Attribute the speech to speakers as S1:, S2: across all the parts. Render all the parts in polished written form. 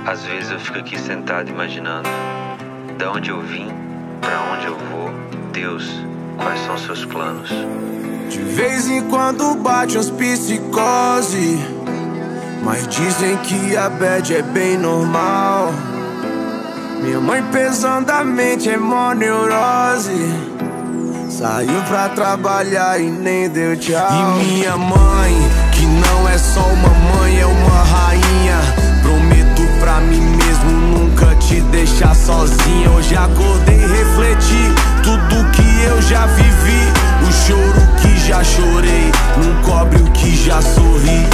S1: Às vezes eu fico aqui sentado imaginando da onde eu vim, pra onde eu vou. Deus, quais são seus planos?
S2: De vez em quando bate uns psicose, mas dizem que a bad é bem normal. Minha mãe pesadamente é mó neurose, saiu pra trabalhar e nem deu tchau. E minha mãe, que não é só uma mãe, é uma rainha. Prometo pra mim mesmo nunca te deixar sozinha. Hoje acordei e refleti tudo que eu já vivi. O choro que já chorei não cobre o que já sorri.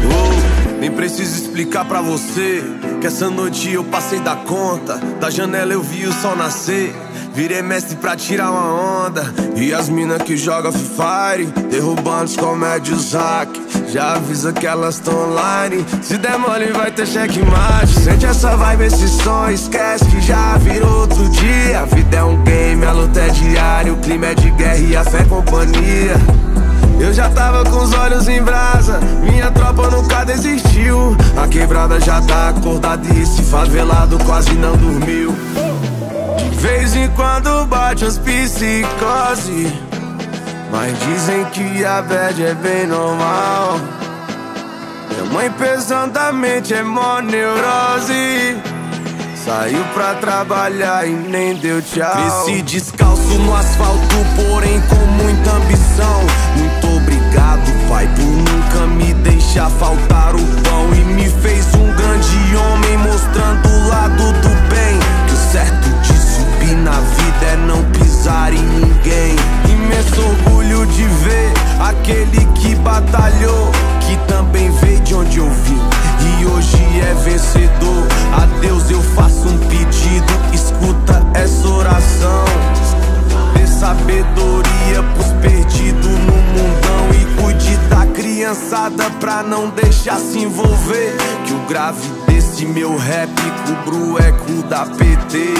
S2: Oh, nem preciso explicar pra você que essa noite eu passei da conta. Da janela eu vi o sol nascer, virei mestre pra tirar uma onda. E as mina que joga Free Fire, derrubando os comédios hack, já avisa que elas tão online. Se der mole vai ter checkmate. Sente essa vibe, esse som, esquece que já virou outro dia. A vida é um game, a luta é diária, o clima é de guerra e a fé é companhia. Eu já tava com os olhos em brasa, minha tropa nunca desistiu. A quebrada já tá acordada e esse favelado quase não dormiu. De vez em quando bate as psicose, mas dizem que a bad é bem normal. Minha mãe pesadamente é mó neurose, saiu pra trabalhar e nem deu tchau. Cresci descalço no asfalto, porém com muita ambição. Muito obrigado, pai, por nunca me deixar faltar o pão. E me fez um grande homem, mostrando o lado do bem. Que o certo de subir na vida é não pisar em ninguém. Imenso orgulho de ver aquele que batalhou, que também veio de onde eu vim e hoje é vencedor. A Deus eu faço um pedido, escuta essa oração. Dê sabedoria pros perdidos no mundão e cuide da criançada pra não deixar se envolver. Que o grave desse meu rap cubra o eco da PT.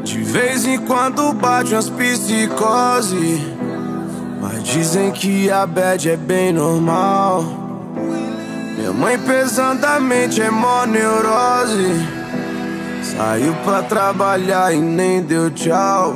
S2: De vez em quando bate umas psicose, mas dizem que a bad é bem normal. Minha mãe pesadamente é mó neurose, saiu pra trabalhar e nem deu tchau.